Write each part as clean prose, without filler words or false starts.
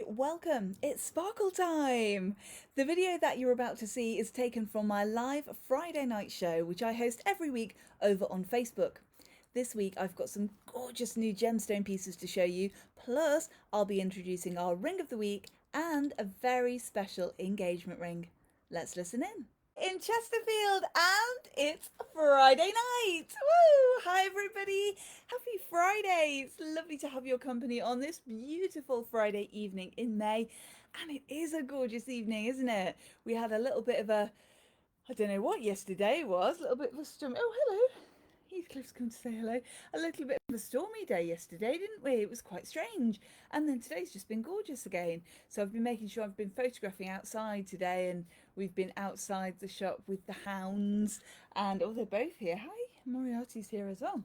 welcome. It's sparkle time. The video that you're about to see is taken from my live Friday night show, which I host every week over on Facebook. This week I've got some gorgeous new gemstone pieces to show you, plus I'll be introducing our ring of the week and a very special engagement ring. Let's listen in Chesterfield, and it's Friday night. Woo! Hi everybody. Happy Friday. It's lovely to have your company on this beautiful Friday evening in May. And it is a gorgeous evening, isn't it? We had a little bit of a, I don't know what yesterday was, a little bit of a storm. Oh, hello. Heathcliff's come to say hello. A little bit of a stormy day yesterday, didn't we? It was quite strange. And then today's just been gorgeous again. So I've been making sure I've been photographing outside today, and we've been outside the shop with the hounds. And oh, they're both here. Hi, Moriarty's here as well.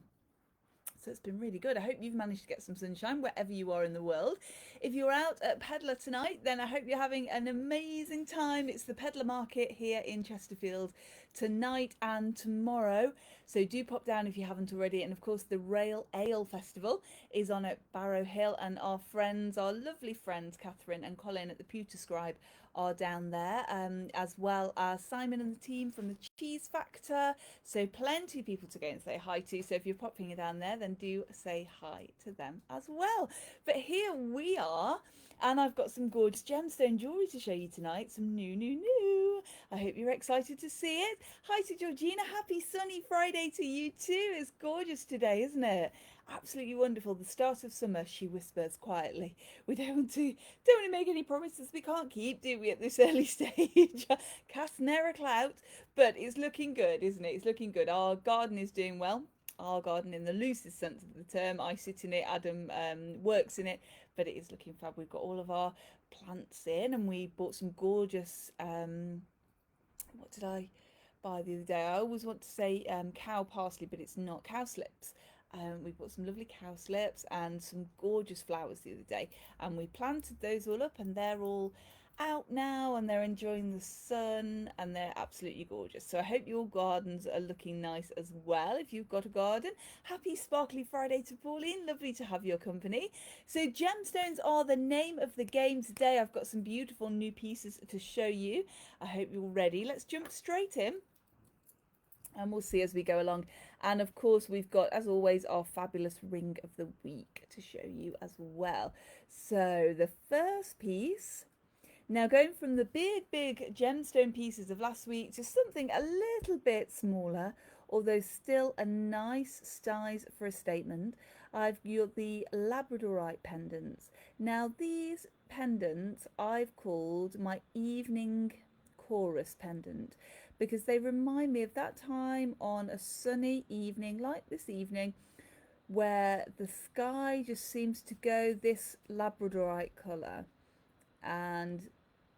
So it's been really good. I hope you've managed to get some sunshine wherever you are in the world. If you're out at Peddler tonight, then I hope you're having an amazing time. It's the Peddler Market here in Chesterfield tonight and tomorrow. So do pop down if you haven't already. And of course, the Rail Ale Festival is on at Barrow Hill, and our friends, our lovely friends, Catherine and Colin at the Pewter Scribe, are down there, as well as Simon and the team from the Cheese Factor. So plenty of people to go and say hi to. So if you're popping down there, then do say hi to them as well. But here we are, and I've got some gorgeous gemstone jewellery to show you tonight. Some new. I hope you're excited to see it. Hi to Georgina. Happy sunny Friday to you too. It's gorgeous today, isn't it? Absolutely wonderful. The start of summer, she whispers quietly. We don't want to make any promises we can't keep, do we, at this early stage? Cast ne'er a clout, but it's looking good, isn't it? It's looking good. Our garden is doing well. Our garden, in the loosest sense of the term. I sit in it, Adam works in it, but it is looking fab. We've got all of our plants in, and we bought some gorgeous, what did I buy the other day? I always want to say cow parsley, but it's not, cowslips. We bought some lovely cowslips and some gorgeous flowers the other day, and we planted those all up, and they're all out now, and they're enjoying the sun, and they're absolutely gorgeous. So I hope your gardens are looking nice as well. If you've got a garden, happy sparkly Friday to Pauline. Lovely to have your company. So gemstones are the name of the game today. I've got some beautiful new pieces to show you. I hope you're ready. Let's jump straight in, and we'll see as we go along. And of course, we've got, as always, our fabulous ring of the week to show you as well. So the first piece, now going from the big gemstone pieces of last week to something a little bit smaller, although still a nice size for a statement, I've got the Labradorite pendants. Now these pendants I've called my evening chorus pendant, because they remind me of that time on a sunny evening like this evening, where the sky just seems to go this Labradorite colour, and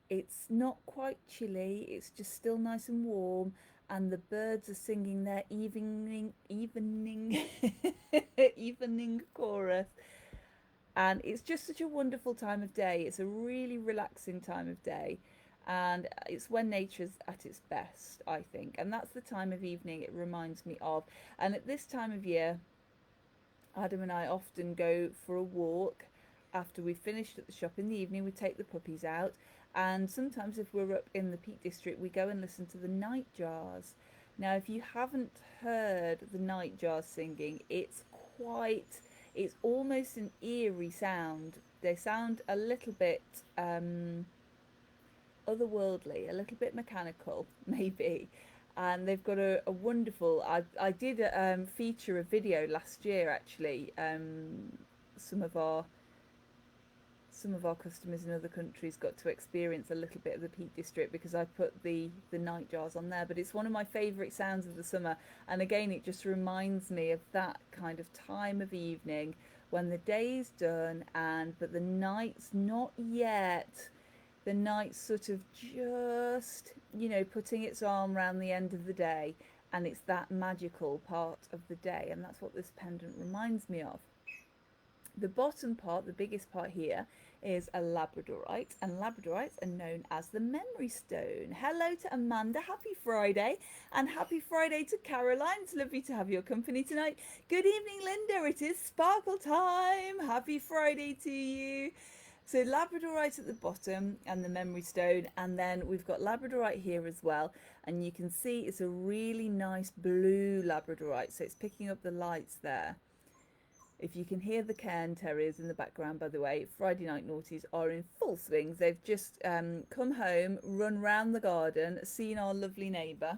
it's not quite chilly, it's just still nice and warm, and the birds are singing their evening evening chorus, and it's just such a wonderful time of day. It's a really relaxing time of day, and it's when nature's at its best, I think, and that's the time of evening it reminds me of. And at this time of year, Adam and I often go for a walk. After we've finished at the shop in the evening, we take the puppies out, and sometimes if we're up in the Peak District, we go and listen to the nightjars. Now if you haven't heard the nightjars singing, it's almost an eerie sound. They sound a little bit otherworldly, a little bit mechanical, maybe. And they've got a wonderful, I did feature a video last year, actually. Some of our customers in other countries got to experience a little bit of the Peak District, because I put the nightjars on there. But it's one of my favourite sounds of the summer, and again it just reminds me of that kind of time of evening when the day's done, but the night's not yet. The night's sort of just, putting its arm around the end of the day, and it's that magical part of the day, and that's what this pendant reminds me of. The bottom part, the biggest part here, is a Labradorite, and Labradorites are known as the memory stone. Hello to Amanda, happy Friday, and happy Friday to Caroline. It's lovely to have your company tonight. Good evening, Linda. It is sparkle time. Happy Friday to you. So Labradorite at the bottom and the memory stone, and then we've got Labradorite here as well, and you can see it's a really nice blue Labradorite, so it's picking up the lights there. If you can hear the cairn terriers in the background, by the way, Friday night naughties are in full swing. They've just come home, run round the garden, seen our lovely neighbour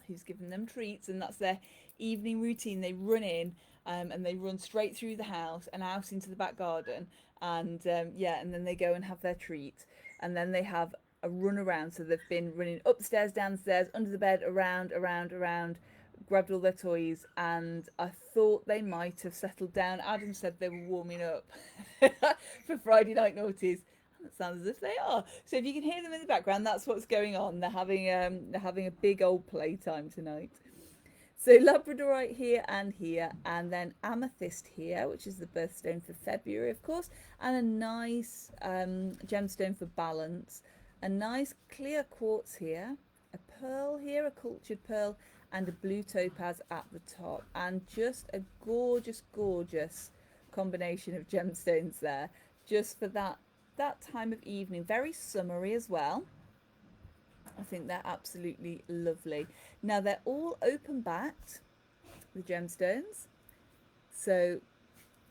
who's given them treats, and that's their evening routine. They run in and they run straight through the house and out into the back garden, and yeah, and then they go and have their treat, and then they have a run around. So they've been running upstairs, downstairs, under the bed, around, grabbed all their toys, and I thought they might have settled down. Adam said they were warming up for Friday night naughties. It sounds as if they are. So if you can hear them in the background, that's what's going on. They're having a big old playtime tonight. So Labradorite here, and then amethyst here, which is the birthstone for February, of course, and a nice gemstone for balance, a nice clear quartz here, a pearl here, a cultured pearl, and a blue topaz at the top, and just a gorgeous, gorgeous combination of gemstones there, just for that time of evening. Very summery as well. I think they're absolutely lovely. Now they're all open backed, the gemstones, so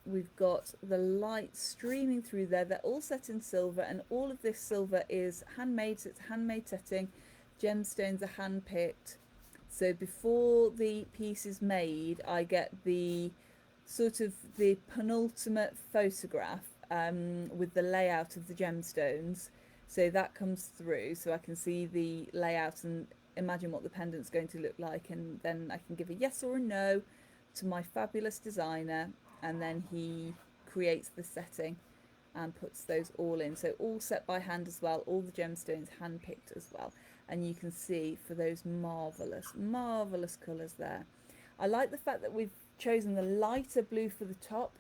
we've got the light streaming through there. They're all set in silver, and all of this silver is handmade, so it's handmade setting. Gemstones are hand picked, so before the piece is made I get the sort of the penultimate photograph with the layout of the gemstones, so that comes through, so I can see the layout and imagine what the pendant's going to look like, and then I can give a yes or a no to my fabulous designer, and then he creates the setting and puts those all in. So all set by hand as well, all the gemstones hand picked as well, and you can see for those marvellous colours there. I like the fact that we've chosen the lighter blue for the top,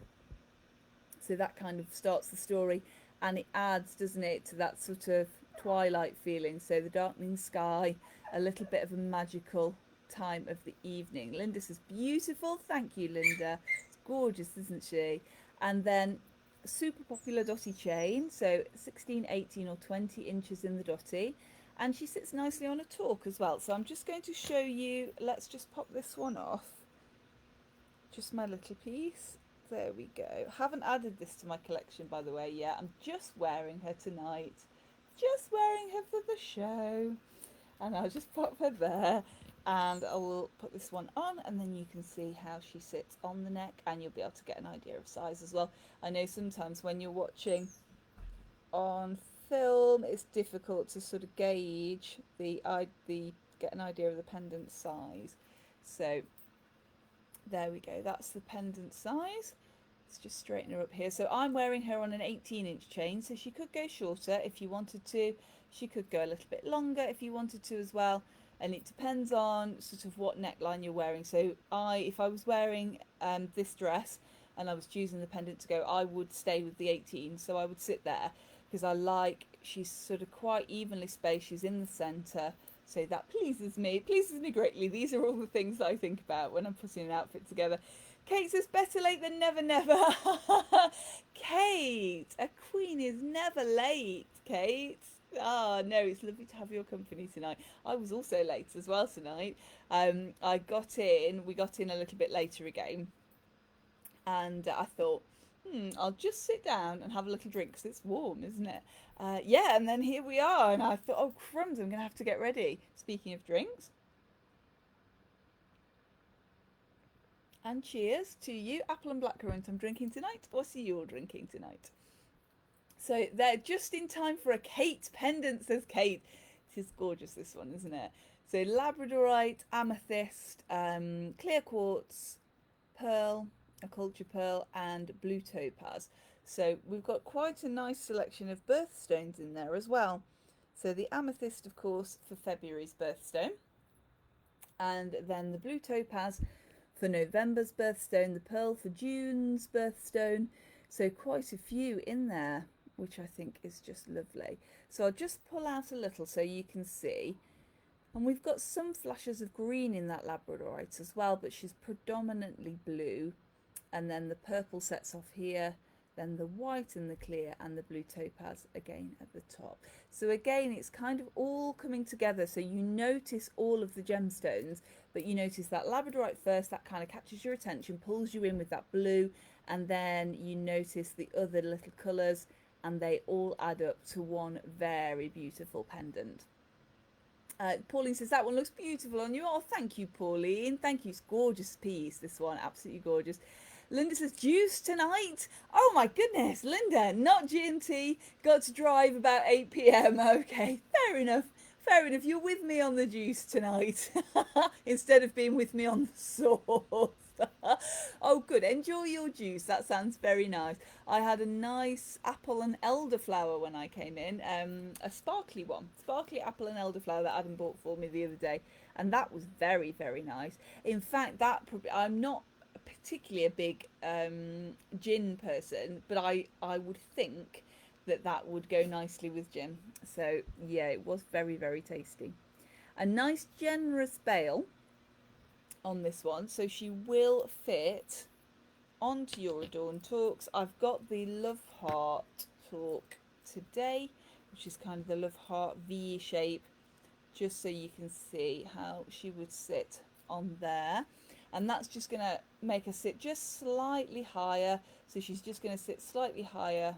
so that kind of starts the story, and it adds, doesn't it, to that sort of twilight feeling. So the darkening sky, a little bit of a magical time of the evening. Linda says beautiful. Thank you, Linda. It's gorgeous, isn't she? And then super popular dotty chain, so 16, 18 or 20 inches in the dotty, and she sits nicely on a torque as well. So I'm just going to show you, let's just pop this one off, just my little piece. There we go. Haven't added this to my collection, by the way, yet. I'm just wearing her tonight. Just wearing her for the show. And I'll just pop her there. And I will put this one on, and then you can see how she sits on the neck, and you'll be able to get an idea of size as well. I know sometimes when you're watching on film, it's difficult to sort of gauge get an idea of the pendant size. So there we go. That's the pendant size. Let's just straighten her up here. So I'm wearing her on an 18-inch chain, so she could go shorter if you wanted to. She could go a little bit longer if you wanted to as well. And it depends on sort of what neckline you're wearing. So if I was wearing this dress and I was choosing the pendant to go, I would stay with the 18. So I would sit there because she's sort of quite evenly spaced. She's in the centre. So that pleases me. It pleases me greatly. These are all the things that I think about when I'm putting an outfit together. Kate says, better late than never, never. Kate, a queen is never late, Kate. Ah, no, it's lovely to have your company tonight. I was also late as well tonight. We got in a little bit later again. And I thought, I'll just sit down and have a little drink because it's warm, isn't it? Yeah, and then here we are. And I thought, oh, crumbs, I'm going to have to get ready. Speaking of drinks. And cheers to you. Apple and blackcurrant I'm drinking tonight. What's you're drinking tonight? So they're just in time for a Kate pendant, says Kate. It is gorgeous, this one, isn't it? So Labradorite, amethyst, clear quartz, pearl, a culture pearl, and blue topaz. So we've got quite a nice selection of birthstones in there as well. So the amethyst, of course, for February's birthstone. And then the blue topaz for November's birthstone, the pearl for June's birthstone. So quite a few in there, which I think is just lovely. So I'll just pull out a little so you can see. And we've got some flashes of green in that Labradorite as well, but she's predominantly blue. And then the purple sets off here. then the white and the clear, and the blue topaz again at the top. So again, it's kind of all coming together. So you notice all of the gemstones, but you notice that Labradorite first, that kind of catches your attention, pulls you in with that blue, and then you notice the other little colours, and they all add up to one very beautiful pendant. Pauline says that one looks beautiful on you. Oh, thank you, Pauline. Thank you. It's gorgeous piece, this one. Absolutely gorgeous. Linda says, juice tonight? Oh my goodness, Linda, not G&T. Got to drive about 8 p.m. Okay, fair enough. Fair enough. You're with me on the juice tonight instead of being with me on the sauce. Oh, good. Enjoy your juice. That sounds very nice. I had a nice apple and elderflower when I came in, a sparkly one, sparkly apple and elderflower that Adam bought for me the other day, and that was very, very nice. In fact, that I'm not particularly a big gin person, but I would think that would go nicely with gin. So yeah, it was very, very tasty. A nice generous bail on this one, so she will fit onto your Adorn talks. I've got the love heart talk today, which is kind of the love heart V shape, just so you can see how she would sit on there. And that's just going to make her sit just slightly higher. So she's just going to sit slightly higher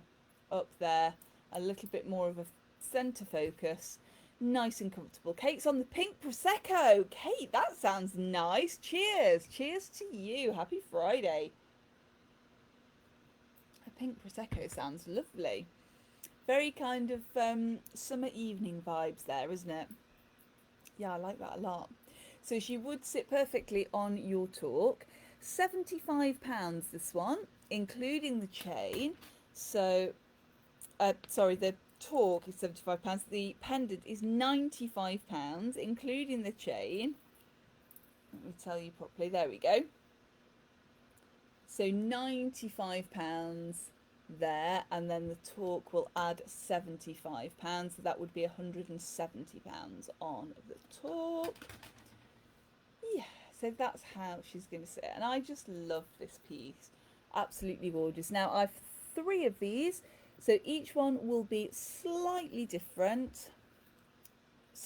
up there, a little bit more of a centre focus. Nice and comfortable. Kate's on the pink Prosecco. Kate, that sounds nice. Cheers. Cheers to you. Happy Friday. A pink Prosecco sounds lovely. Very kind of summer evening vibes there, isn't it? Yeah, I like that a lot. So she would sit perfectly on your talk. £75 this one, including the chain. So, sorry, the talk is £75. The pendant is £95, including the chain. Let me tell you properly. There we go. So £95 there, and then the talk will add £75. So that would be £170 on the talk. Yeah, so that's how she's going to sit, and I just love this piece. Absolutely gorgeous. Now I've 3 of these, so each one will be slightly different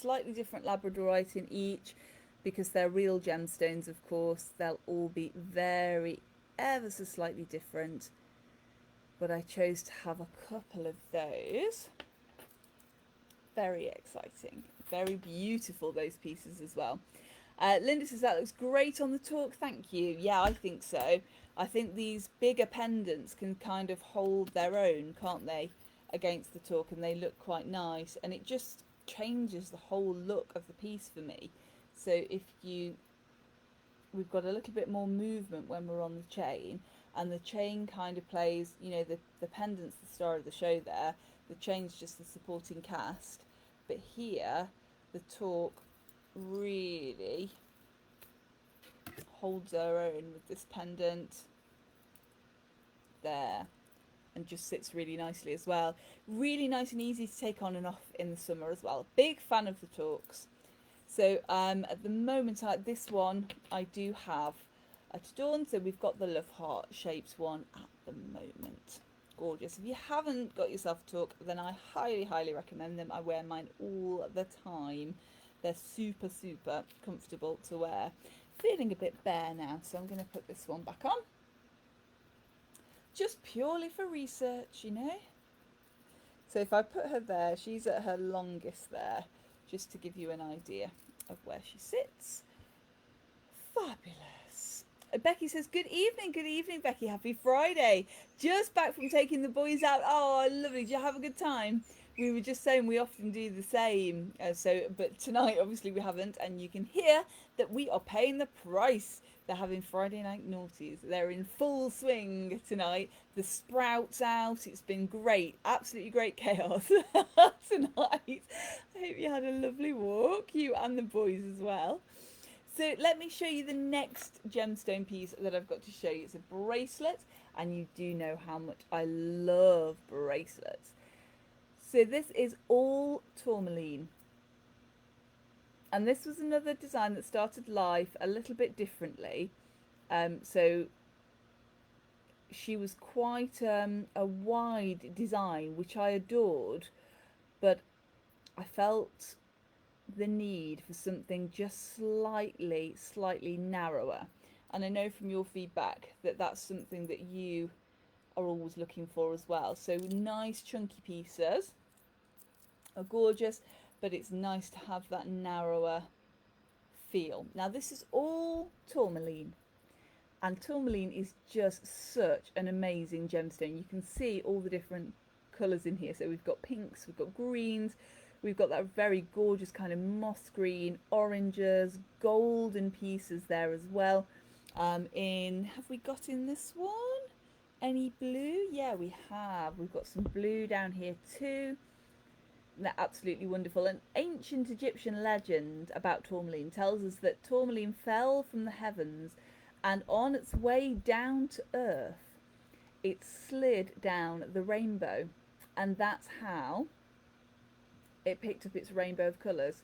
Labradorite in each, because they're real gemstones, of course. They'll all be very ever so slightly different, but I chose to have a couple of those. Very exciting, very beautiful, those pieces as well. Linda says that looks great on the talk. Thank you. Yeah, I think so. I think these bigger pendants can kind of hold their own, can't they, against the talk, and they look quite nice, and it just changes the whole look of the piece for me. So we've got a little bit more movement when we're on the chain, and the chain kind of plays, you know, the pendant's the star of the show there, the chain's just the supporting cast, but here the talk really holds her own with this pendant there, and just sits really nicely as well. Really nice and easy to take on and off in the summer as well. Big fan of the talks. So at the moment, this one I do have at Adorn, so we've got the love heart shaped one at the moment. Gorgeous. If you haven't got yourself a talk, then I highly recommend them. I wear mine all the time. They're super comfortable to wear. Feeling a bit bare now, so I'm going to put this one back on. Just purely for research, you know. So if I put her there, she's at her longest there, just to give you an idea of where she sits. Fabulous. Becky says, good evening, Becky. Happy Friday. Just back from taking the boys out. Oh, lovely. Did you have a good time? We were just saying we often do the same. But tonight, obviously, we haven't. And you can hear that we are paying the price. They're having Friday night naughties. They're in full swing tonight. The Sprouts out. It's been great. Absolutely great chaos tonight. I hope you had a lovely walk, you and the boys as well. So let me show you the next gemstone piece that I've got to show you. It's a bracelet, and you do know how much I love bracelets. So this is all Tourmaline. And this was another design that started life a little bit differently. So she was quite a wide design, which I adored, but I felt the need for something just slightly narrower. And I know from your feedback that that's something that you are always looking for as well. So nice chunky pieces are gorgeous, but it's nice to have that narrower feel. Now this is all tourmaline, and tourmaline is just such an amazing gemstone. You can see all the different colours in here. So we've got pinks, we've got greens, we've got that very gorgeous kind of moss green, oranges, golden pieces there as well. Have we got in this one any blue? Yeah, we have. We've got some blue down here too. They're absolutely wonderful. An ancient Egyptian legend about tourmaline tells us that tourmaline fell from the heavens, and on its way down to earth it slid down the rainbow, and that's how it picked up its rainbow of colours.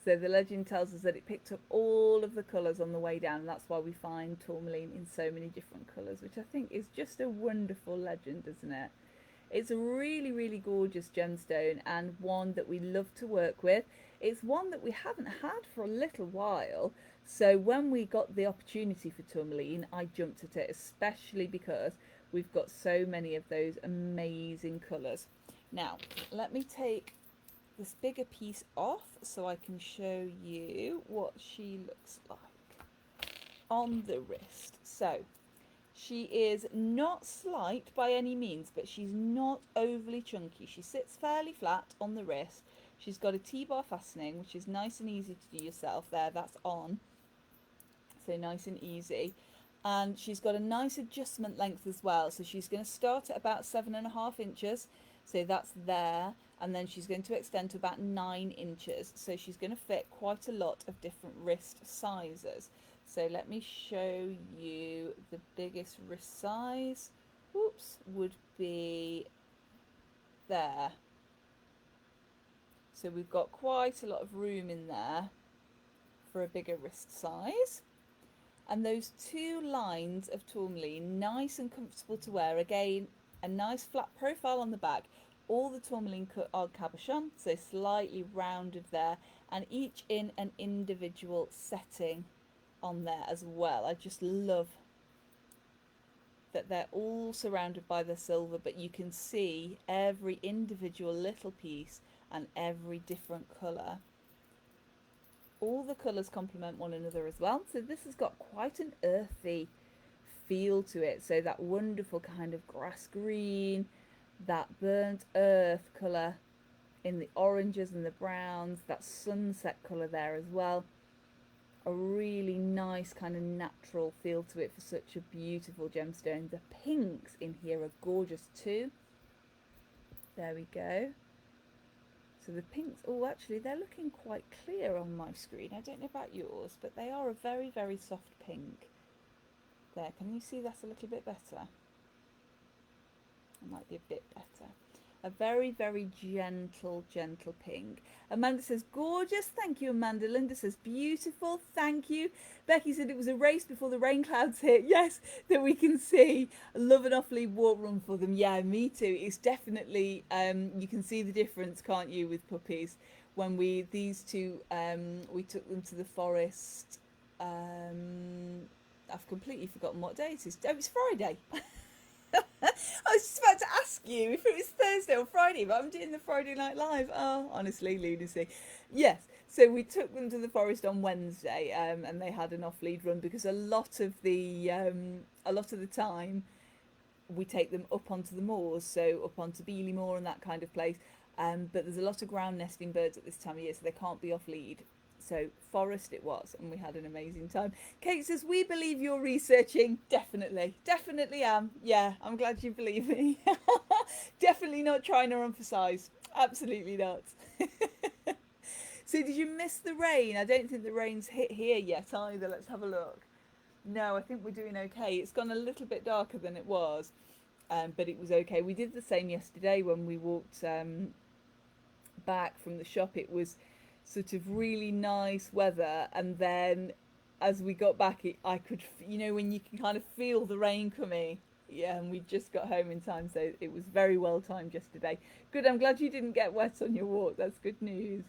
So the legend tells us that it picked up all of the colours on the way down, and that's why we find tourmaline in so many different colours, which I think is just a wonderful legend, isn't it? It's a really gorgeous gemstone, and one that we love to work with. It's one that we haven't had for a little while, so when we got the opportunity for tourmaline, I jumped at it, especially because we've got so many of those amazing colours. Now, let me take this bigger piece off so I can show you what she looks like on the wrist. So she is not slight by any means, but she's not overly chunky. She sits fairly flat on the wrist. She's got a T-bar fastening, which is nice and easy to do yourself. There, that's on, so nice and easy. And she's got a nice adjustment length as well, so she's going to start at about 7.5 inches, so that's there, and then she's going to extend to about 9 inches, so she's going to fit quite a lot of different wrist sizes. So let me show you the biggest wrist size. Oops, would be there. So we've got quite a lot of room in there for a bigger wrist size. And those two lines of tourmaline, nice and comfortable to wear. Again, a nice flat profile on the back. All the tourmaline are cabochon, so slightly rounded there, and each in an individual setting on there as well. I just love that they're all surrounded by the silver, but you can see every individual little piece and every different colour. All the colours complement one another as well, so this has got quite an earthy feel to it. So that wonderful kind of grass green, that burnt earth colour in the oranges and the browns, that sunset colour there as well. A really nice kind of natural feel to it for such a beautiful gemstone. The pinks in here are gorgeous too. There we go. So the pinks, oh actually they're looking quite clear on my screen. I don't know about yours, but they are a very soft pink. There, can you see that a little bit better? It might be a bit better. A very gentle pink. Amanda says, gorgeous. Thank you, Amanda. Linda says, beautiful. Thank you. Becky said it was a race before the rain clouds hit. Yes, that we can see. Love an off-lead walk run for them. Yeah, me too. It's definitely, you can see the difference, can't you, with puppies? When these two, we took them to the forest. I've completely forgotten what day it is. Oh, it's Friday. I was just about to ask you if it was Thursday or Friday, but I'm doing the Friday Night Live. Oh, honestly, lunacy. Yes, so we took them to the forest on Wednesday, and they had an off-lead run because a lot of the time we take them up onto the moors, so up onto Beeley Moor and that kind of place. But there's a lot of ground nesting birds at this time of year, so they can't be off-lead. So forest it was, and we had an amazing time. Kate says, we believe you're researching. Definitely am. Yeah, I'm glad you believe me. Definitely not trying to emphasise. Absolutely not. So did you miss the rain? I don't think the rain's hit here yet either. Let's have a look. No, I think we're doing okay. It's gone a little bit darker than it was, but it was okay. We did the same yesterday when we walked back from the shop. It was sort of really nice weather, and then as we got back I could, you know, when you can kind of feel the rain coming, Yeah, and we just got home in time, so it was very well timed yesterday. Good, I'm glad you didn't get wet on your walk. That's good news.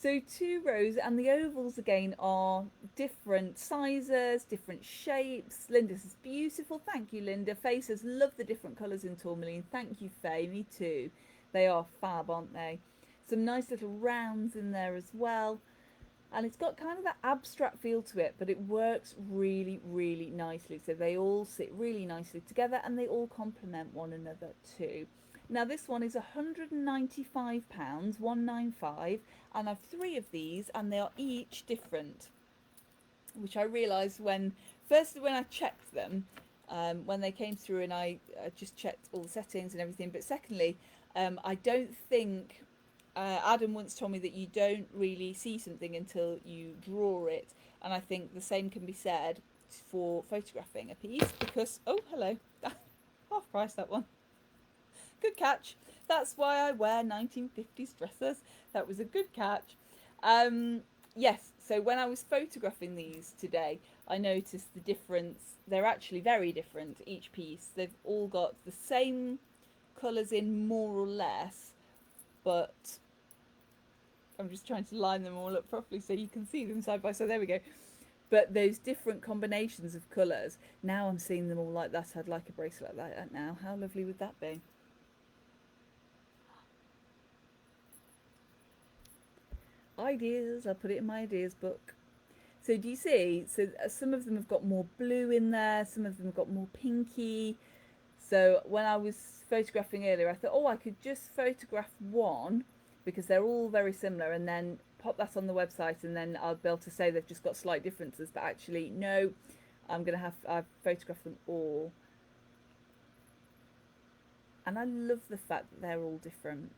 So 2 rows, and the ovals again are different sizes, different shapes. Linda says, beautiful. Thank you, Linda. Faye says, love the different colours in Tourmaline. Thank you, Faye. Me too. They are fab, aren't they? Some nice little rounds in there as well. And it's got kind of that abstract feel to it, but it works really, really nicely. So they all sit really nicely together, and they all complement one another too. Now this one is £195, 195, and I've 3 of these, and they are each different, which I realised when I checked them, when they came through, and I just checked all the settings and everything. But secondly, I don't think Adam once told me that you don't really see something until you draw it, and I think the same can be said for photographing a piece, because oh hello, half price that one. Good catch. That's why I wear 1950s dresses. That was a good catch. Yes, so when I was photographing these today, I noticed the difference. They're actually very different, each piece. They've all got the same colours in, more or less, but I'm just trying to line them all up properly so you can see them side by side. There we go. But those different combinations of colours, now I'm seeing them all like that. I'd like a bracelet like that now. How lovely would that be? Ideas, I'll put it in my ideas book. So do you see? So some of them have got more blue in there, some of them have got more pinky. So when I was photographing earlier, I thought, oh, I could just photograph one, because they're all very similar, and then pop that on the website, and then I'll be able to say they've just got slight differences. But actually, no, I've photographed them all. And I love the fact that they're all different.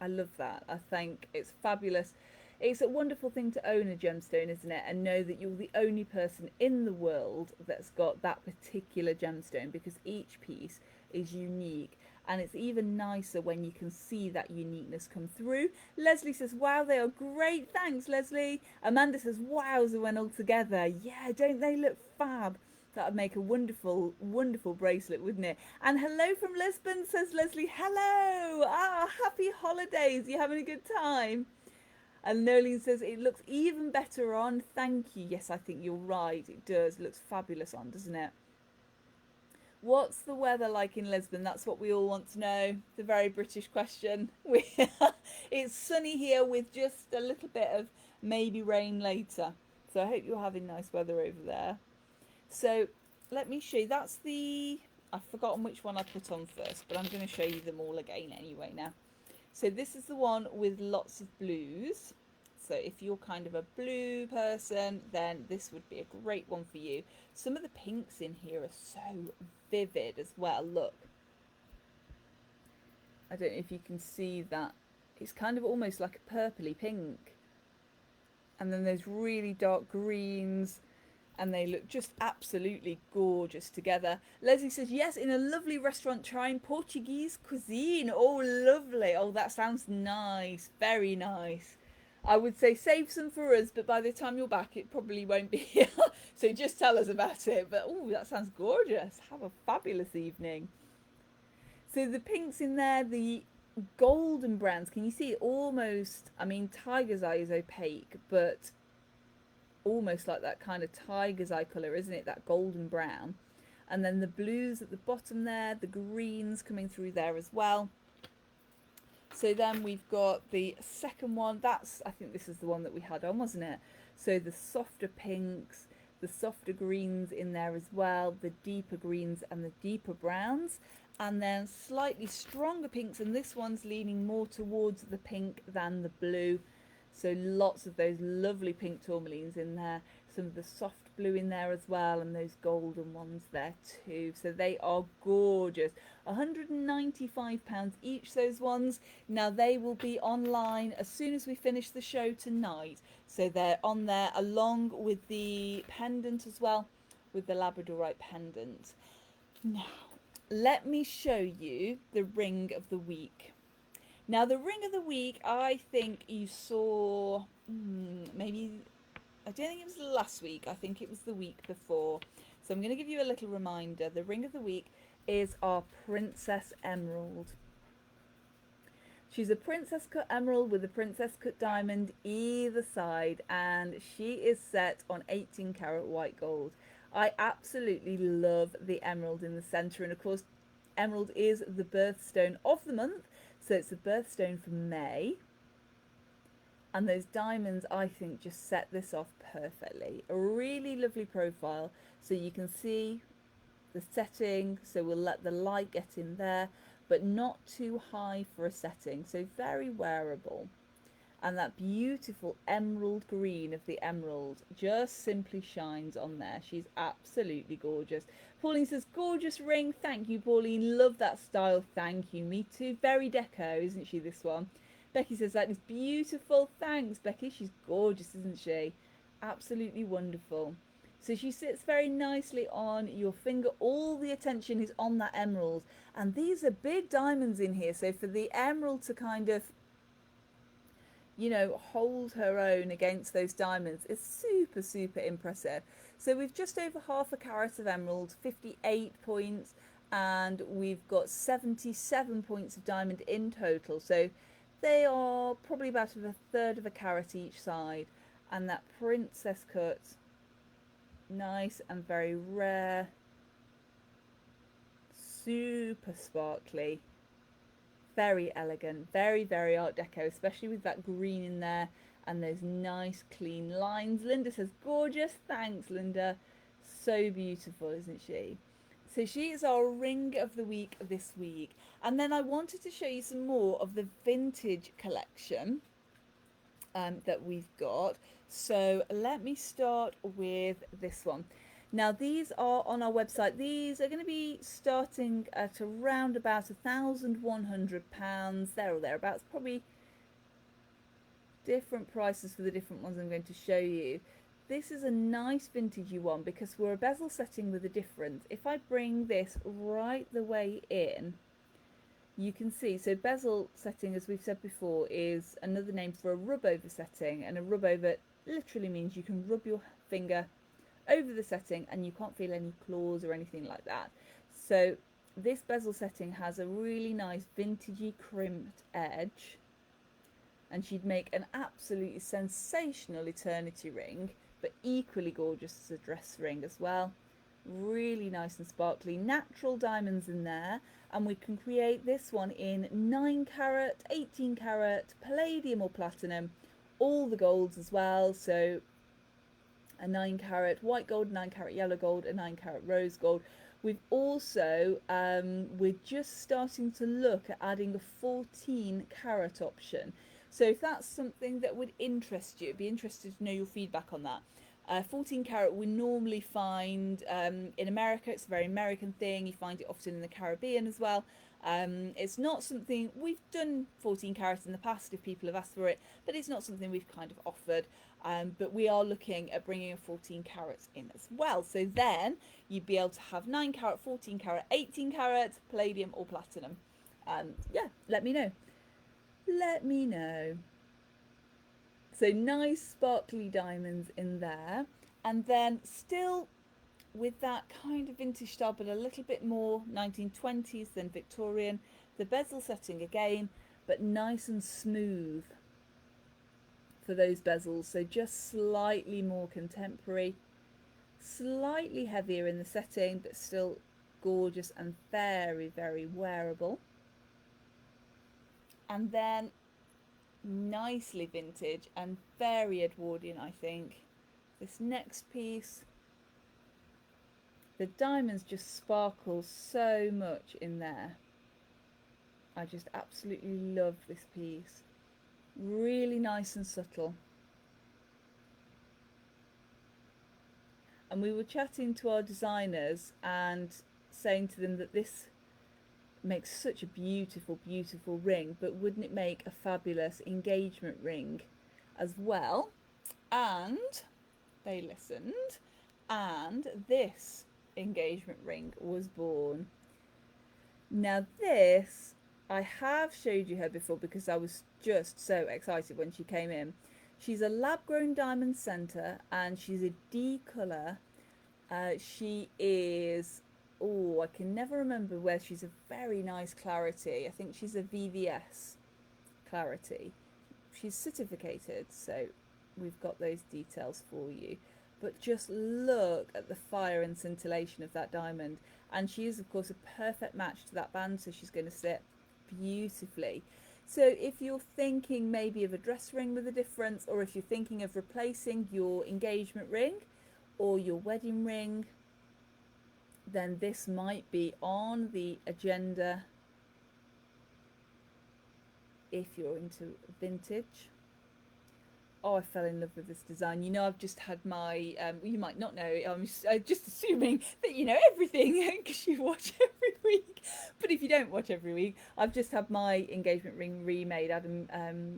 I love that. I think it's fabulous. It's a wonderful thing to own a gemstone, isn't it? And know that you're the only person in the world that's got that particular gemstone, because each piece is unique. And it's even nicer when you can see that uniqueness come through. Leslie says, wow, they are great. Thanks, Leslie. Amanda says, wowza, when all together. Yeah, don't they look fab? That would make a wonderful, wonderful bracelet, wouldn't it? And hello from Lisbon, says Leslie. Hello. Happy holidays. You having a good time? And Nolene says, it looks even better on. Thank you. Yes, I think you're right. It does. It looks fabulous on, doesn't it? What's the weather like in Lisbon? That's what we all want to know. It's a very British question. It's sunny here with just a little bit of maybe rain later. So I hope you're having nice weather over there. So let me show you. That's the... I've forgotten which one I put on first, but I'm going to show you them all again anyway now. So this is the one with lots of blues. So if you're kind of a blue person, then this would be a great one for you. Some of the pinks in here are so vivid as well. Look. I don't know if you can see that. It's kind of almost like a purpley pink. And then there's really dark greens. And they look just absolutely gorgeous together. Leslie says, yes, in a lovely restaurant trying Portuguese cuisine. Oh, lovely. Oh, that sounds nice. Very nice. I would say save some for us, but by the time you're back, it probably won't be here. So just tell us about it. But, oh, that sounds gorgeous. Have a fabulous evening. So the pinks in there, the golden browns. Can you see almost, I mean, tiger's eye is opaque, but almost like that kind of tiger's eye colour, isn't it? That golden brown. And then the blues at the bottom there, the greens coming through there as well. So then we've got the second one. I think this is the one that we had on, wasn't it? So the softer pinks, the softer greens in there as well, the deeper greens and the deeper browns, and then slightly stronger pinks, and this one's leaning more towards the pink than the blue. So lots of those lovely pink tourmalines in there, some of the soft blue in there as well, and those golden ones there too. So they are gorgeous. £195 each, those ones. Now they will be online as soon as we finish the show tonight. So they're on there along with the pendant as well, with the Labradorite pendant. Now, let me show you the ring of the week. Now, the ring of the week, I think you saw, maybe, I don't think it was last week. I think it was the week before. So I'm going to give you a little reminder. The ring of the week, is our Princess Emerald. She's a princess cut emerald with a princess cut diamond either side, and she is set on 18 karat white gold. I absolutely love the emerald in the centre, and of course emerald is the birthstone of the month, so it's the birthstone for May. And those diamonds, I think, just set this off perfectly. A really lovely profile, so you can see the setting, so we'll let the light get in there, but not too high for a setting, so very wearable. And that beautiful emerald green of the emerald just simply shines on there. She's absolutely gorgeous. Pauline says, gorgeous ring. Thank you, Pauline. Love that style. Thank you. Me too. Very deco, isn't she, this one? Becky says, that is beautiful. Thanks, Becky. She's gorgeous, isn't she? Absolutely wonderful. So she sits very nicely on your finger. All the attention is on that emerald. And these are big diamonds in here. So for the emerald to kind of, you know, hold her own against those diamonds is super, super impressive. So we've just over half a carat of emerald, 58 points, and we've got 77 points of diamond in total. So they are probably about a third of a carat each side. And that princess cut, nice and very rare, super sparkly, very elegant, very, very art deco, especially with that green in there and those nice clean lines. Linda says, gorgeous. Thanks, Linda. So beautiful, isn't she? So she is our ring of the week this week. And then I wanted to show you some more of the vintage collection that we've got. So let me start with this one. Now these are on our website. These are going to be starting at around about £1,100, there or thereabouts. Probably different prices for the different ones I'm going to show you. This is a nice vintagey one because we're a bezel setting with a difference. If I bring this right the way in, you can see, so bezel setting, as we've said before, is another name for a rub over setting, and a rub over literally means you can rub your finger over the setting and you can't feel any claws or anything like that. So this bezel setting has a really nice vintagey crimped edge, and she'd make an absolutely sensational eternity ring, but equally gorgeous as a dress ring as well. Really nice and sparkly, natural diamonds in there, and we can create this one in 9 carat, 18 carat, palladium or platinum, all the golds as well. So a 9 carat white gold, 9 carat yellow gold, a 9 carat rose gold. We've also, we're just starting to look at adding a 14 carat option. So if that's something that would interest you, be interested to know your feedback on that. 14 carat we normally find in America. It's a very American thing. You find it often in the Caribbean as well. It's not something we've done 14 carat in the past if people have asked for it, but it's not something we've kind of offered. But we are looking at bringing a 14 carat in as well. So then you'd be able to have 9 carat, 14 carat, 18 carat, palladium or platinum. Yeah, let me know. Let me know. So nice sparkly diamonds in there, and then still with that kind of vintage style but a little bit more 1920s than Victorian. The bezel setting again, but nice and smooth for those bezels, so just slightly more contemporary, slightly heavier in the setting, but still gorgeous and very, very wearable. And then nicely vintage and very Edwardian, I think. This next piece, the diamonds just sparkle so much in there. I just absolutely love this piece. Really nice and subtle. And we were chatting to our designers and saying to them that this makes such a beautiful, beautiful ring, but wouldn't it make a fabulous engagement ring as well? And they listened, and this engagement ring was born. Now this, I have showed you her before because I was just so excited when she came in. She's a lab grown diamond center and she's a D colour. She is oh, I can never remember where she's a very nice clarity. I think she's a VVS clarity. She's certificated, so we've got those details for you. But just look at the fire and scintillation of that diamond. And she is, of course, a perfect match to that band, so she's going to sit beautifully. So if you're thinking maybe of a dress ring with a difference, or if you're thinking of replacing your engagement ring or your wedding ring, then this might be on the agenda if you're into vintage. Oh, I fell in love with this design. You know, I've just had my, you might not know, I'm just assuming that you know everything because you watch every week. But if you don't watch every week, I've just had my engagement ring remade. Adam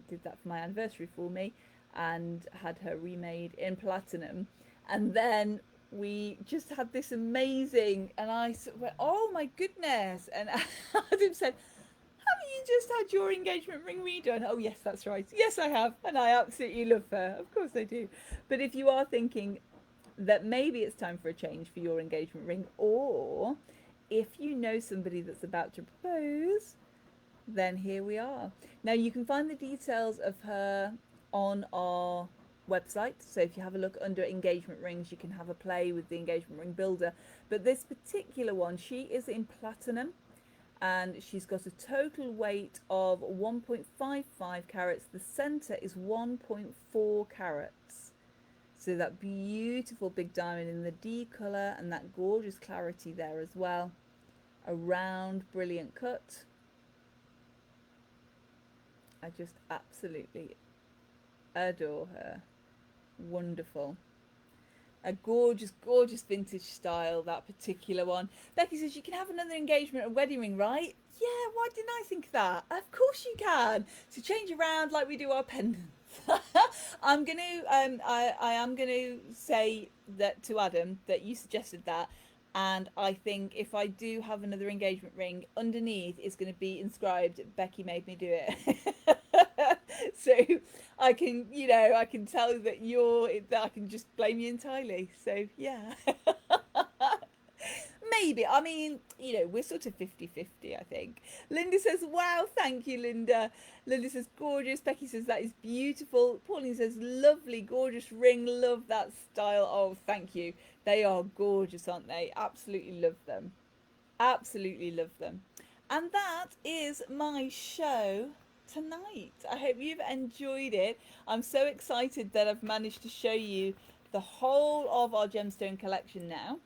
did that for my anniversary for me and had her remade in platinum. And then we just had this amazing, and I went, oh my goodness. And Adam said, you just had your engagement ring redone. Oh yes, that's right. Yes, I have, and I absolutely love her. Of course I do. But if you are thinking that maybe it's time for a change for your engagement ring, or if you know somebody that's about to propose, then here we are. Now you can find the details of her on our website, so if you have a look under engagement rings, you can have a play with the engagement ring builder. But this particular one, she is in platinum, and she's got a total weight of 1.55 carats. The center is 1.4 carats. So that beautiful big diamond in the D color and that gorgeous clarity there as well. A round, brilliant cut. I just absolutely adore her. Wonderful. A gorgeous, gorgeous vintage style, that particular one. Becky says you can have another engagement or wedding ring, right? Yeah, why didn't I think of that? Of course you can. So change around like we do our pendants. I am gonna say that to Adam that you suggested that, and I think if I do have another engagement ring, underneath is going to be inscribed Becky made me do it. So I can, you know, I can tell that I can just blame you entirely. So yeah. Maybe. I mean, you know, we're sort of 50-50, I think. Linda says, wow, thank you, Linda. Linda says, gorgeous. Becky says, that is beautiful. Pauline says, lovely, gorgeous ring. Love that style. Oh, thank you. They are gorgeous, aren't they? Absolutely love them. Absolutely love them. And that is my show tonight. I hope you've enjoyed it. I'm so excited that I've managed to show you the whole of our gemstone collection now.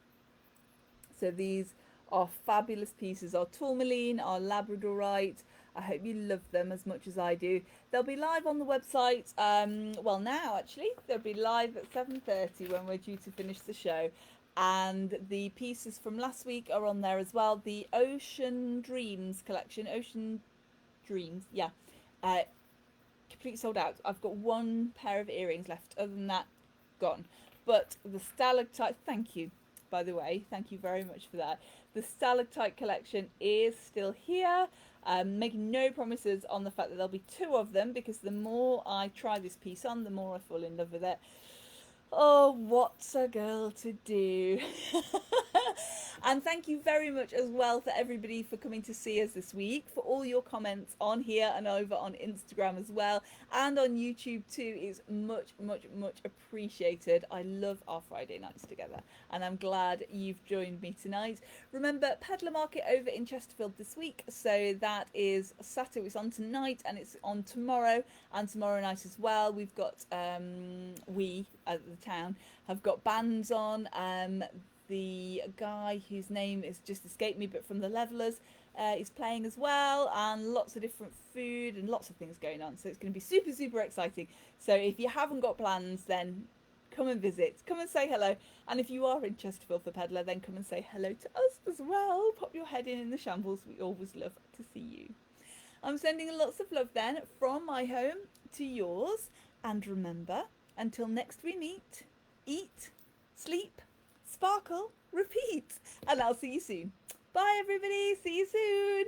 So these are fabulous pieces, our Tourmaline, our Labradorite. I hope you love them as much as I do. They'll be live on the website, well now actually, they'll be live at 7:30 when we're due to finish the show. And the pieces from last week are on there as well. The Ocean Dreams collection, Ocean Dreams, yeah, completely sold out. I've got one pair of earrings left, other than that, gone. But the stalactite, thank you. By the way, thank you very much for that. The stalactite collection is still here. Making no promises on the fact that there'll be two of them, because the more I try this piece on, the more I fall in love with it. Oh, what's a girl to do? And thank you very much as well for everybody for coming to see us this week, for all your comments on here and over on Instagram as well, and on YouTube too. Is much, much, much appreciated. I love our Friday nights together, and I'm glad you've joined me tonight. Remember, Peddler Market over in Chesterfield this week, so that is Saturday. It's on tonight and it's on tomorrow and tomorrow night as well. We've got we at the town have got bands on. The guy whose name has just escaped me, but from the Levelers, is playing as well, and lots of different food and lots of things going on. So it's going to be super, super exciting. So if you haven't got plans, then come and visit, come and say hello. And if you are in Chesterfield for Peddler, then come and say hello to us as well. Pop your head in the shambles. We always love to see you. I'm sending lots of love then from my home to yours. And remember, until next we meet, eat, sleep, sparkle, repeat, and I'll see you soon. Bye everybody, see you soon.